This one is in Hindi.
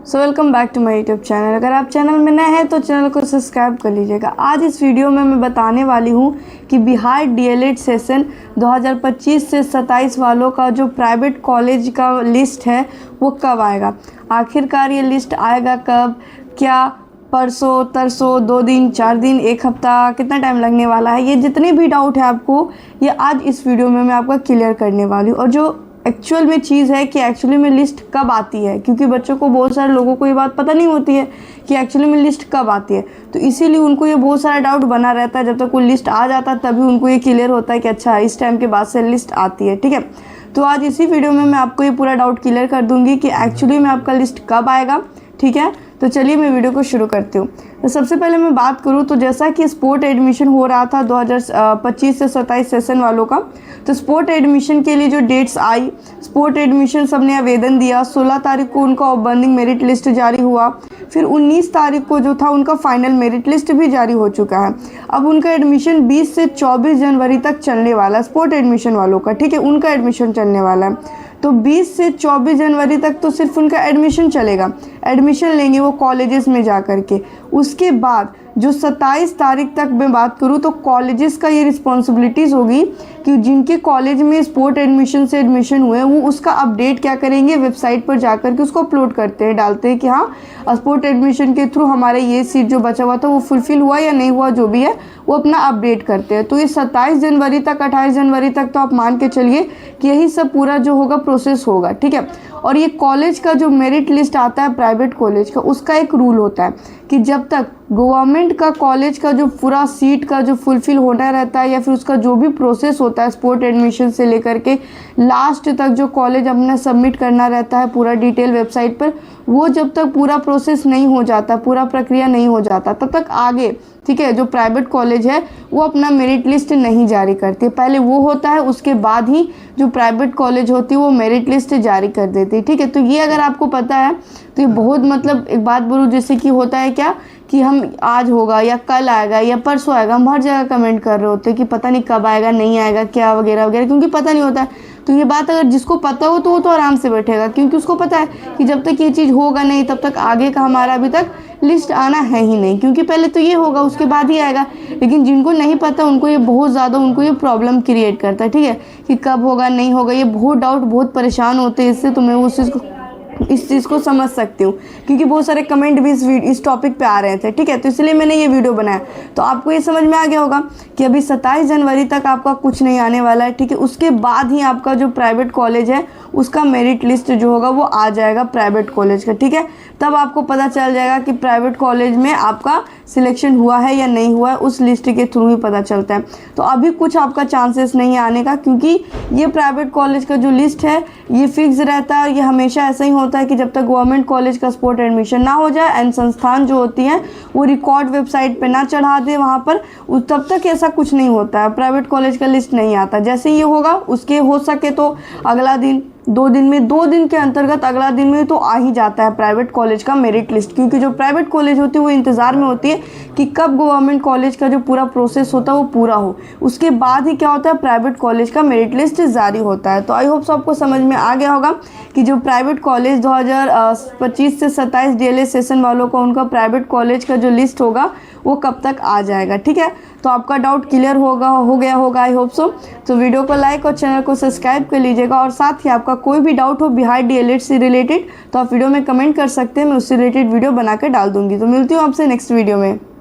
So welcome back to my YouTube channel. अगर आप चैनल में नए हैं तो चैनल को सब्सक्राइब कर लीजिएगा। आज इस वीडियो में मैं बताने वाली हूँ कि बिहार डीएलएड सेशन 2025 से 27 वालों का जो प्राइवेट कॉलेज का लिस्ट है वो कब आएगा। आखिरकार ये लिस्ट आएगा कब, क्या परसों, तरसों, 2 दिन, 4 दिन, 1 हफ्ता, कितना टाइम लगने वाला है। ये जितने भी डाउट है आपको ये आज इस वीडियो में मैं आपका क्लियर करने वाली हूँ। और जो एक्चुअल में चीज़ है कि एक्चुअली में लिस्ट कब आती है, क्योंकि बच्चों को बहुत सारे लोगों को ये बात पता नहीं होती है कि एक्चुअली में लिस्ट कब आती है। तो इसीलिए उनको ये बहुत सारा डाउट बना रहता है। जब तक कोई लिस्ट आ जाता है तभी उनको ये क्लियर होता है कि अच्छा इस टाइम के बाद से लिस्ट आती है। ठीक है, तो आज इसी वीडियो में मैं आपको ये पूरा डाउट क्लियर कर दूंगी कि एक्चुअली में आपका लिस्ट कब आएगा। ठीक है, तो चलिए मैं वीडियो को शुरू करती हूँ। तो सबसे पहले मैं बात करूँ तो जैसा कि स्पोर्ट एडमिशन हो रहा था 2025 से 27 सेशन वालों का, तो स्पोर्ट एडमिशन के लिए जो डेट्स आई, स्पोर्ट एडमिशन सबने आवेदन दिया। 16 तारीख को उनका ओपनिंग मेरिट लिस्ट जारी हुआ। फिर 19 तारीख को जो था उनका फाइनल मेरिट लिस्ट भी जारी हो चुका है। अब उनका एडमिशन 20 से 24 जनवरी तक चलने वाला है, स्पोर्ट एडमिशन वालों का। ठीक है, उनका एडमिशन चलने वाला है। तो 20 से 24 जनवरी तक तो सिर्फ उनका एडमिशन चलेगा, एडमिशन लेंगे वो कॉलेजेस में जा कर के। उसके बाद जो 27 तारीख तक मैं बात करूँ तो कॉलेजेस का ये रिस्पॉन्सिबिलिटीज़ होगी कि जिनके कॉलेज में स्पोर्ट एडमिशन से एडमिशन हुए वो उसका अपडेट क्या करेंगे, वेबसाइट पर जा कर के उसको अपलोड करते हैं, डालते हैं कि हाँ स्पोर्ट एडमिशन के थ्रू हमारे ये सीट जो बचा हुआ था वो फुलफिल हुआ या नहीं हुआ, जो भी है वो अपना अपडेट करते हैं। तो ये 27 जनवरी तक, 28 जनवरी तक तो आप मान के चलिए कि यही सब पूरा जो होगा प्रोसेस होगा। ठीक है, और ये कॉलेज का जो मेरिट लिस्ट आता है प्राइवेट कॉलेज का, उसका एक रूल होता है कि जब तक गवर्नमेंट का कॉलेज का जो पूरा सीट का जो फुलफिल होना रहता है या फिर उसका जो भी प्रोसेस होता है स्पोर्ट एडमिशन से लेकर के लास्ट तक जो कॉलेज अपना सबमिट करना रहता है पूरा डिटेल वेबसाइट पर, वो जब तक पूरा प्रोसेस नहीं हो जाता, पूरा प्रक्रिया नहीं हो जाता, तब तक आगे ठीक है जो प्राइवेट कॉलेज है वो अपना मेरिट लिस्ट नहीं जारी करती। पहले वो होता है, उसके बाद ही जो प्राइवेट कॉलेज होती है वो मेरिट लिस्ट जारी कर देती है। ठीक है, तो ये अगर आपको पता है तो ये बहुत मतलब एक बात बोलूँ, जैसे कि होता है क्या कि हम आज होगा या कल आएगा या परसों आएगा, हम हर जगह कमेंट कर रहे होते हैं कि पता नहीं कब आएगा, नहीं आएगा, क्या वगैरह वगैरह, क्योंकि पता नहीं होता है। तो ये बात अगर जिसको पता हो तो वो तो आराम से बैठेगा, क्योंकि उसको पता है कि जब तक ये चीज़ होगा नहीं तब तक आगे का हमारा अभी तक लिस्ट आना है ही नहीं, क्योंकि पहले तो ये होगा उसके बाद ही आएगा। लेकिन जिनको नहीं पता उनको ये बहुत ज़्यादा उनको ये प्रॉब्लम क्रिएट करता है। ठीक है, कि कब होगा नहीं होगा, ये बहुत डाउट, बहुत परेशान होते हैं इससे। तो मैं इस चीज़ को समझ सकती हूँ, क्योंकि बहुत सारे कमेंट भी इस टॉपिक पे आ रहे थे। ठीक है, तो इसलिए मैंने ये वीडियो बनाया। तो आपको ये समझ में आ गया होगा कि अभी 27 जनवरी तक आपका कुछ नहीं आने वाला है। ठीक है, उसके बाद ही आपका जो प्राइवेट कॉलेज है उसका मेरिट लिस्ट जो होगा वो आ जाएगा प्राइवेट कॉलेज का। ठीक है, तब आपको पता चल जाएगा कि प्राइवेट कॉलेज में आपका सिलेक्शन हुआ है या नहीं हुआ है, उस लिस्ट के थ्रू ही पता चलता है। तो अभी कुछ आपका चांसेस नहीं आने का, क्योंकि ये प्राइवेट कॉलेज का जो लिस्ट है ये फिक्स रहता है। ये हमेशा ऐसा ही होता है कि जब तक गवर्नमेंट कॉलेज का स्पोर्ट एडमिशन ना हो जाए एंड संस्थान जो होती हैं वो रिकॉर्ड वेबसाइट पे ना चढ़ा दे वहाँ पर, तब तक ऐसा कुछ नहीं होता है, प्राइवेट कॉलेज का लिस्ट नहीं आता। जैसे ये होगा उसके हो सके तो अगला दिन, 2 दिन में, 2 दिन के अंतर्गत अगला दिन में तो आ ही जाता है प्राइवेट कॉलेज का मेरिट लिस्ट, क्योंकि जो प्राइवेट कॉलेज होती है वो इंतज़ार में होती है कि कब गवर्नमेंट कॉलेज का जो पूरा प्रोसेस होता है वो पूरा हो, उसके बाद ही क्या होता है प्राइवेट कॉलेज का मेरिट लिस्ट जारी होता है। तो आई होप आपको समझ में आ गया होगा कि जो प्राइवेट कॉलेज 2025 से 27 डीएलएड सेशन वालों का उनका प्राइवेट कॉलेज का जो लिस्ट होगा वो कब तक आ जाएगा। ठीक है, तो आपका डाउट क्लियर हो गया होगा आई होप सो। तो वीडियो को लाइक और चैनल को सब्सक्राइब कर लीजिएगा। और साथ ही आपका कोई भी डाउट हो बिहार डीएलएड से रिलेटेड तो आप वीडियो में कमेंट कर सकते हैं, मैं उससे रिलेटेड वीडियो बनाकर डाल दूंगी। तो मिलती हूँ आपसे नेक्स्ट वीडियो में।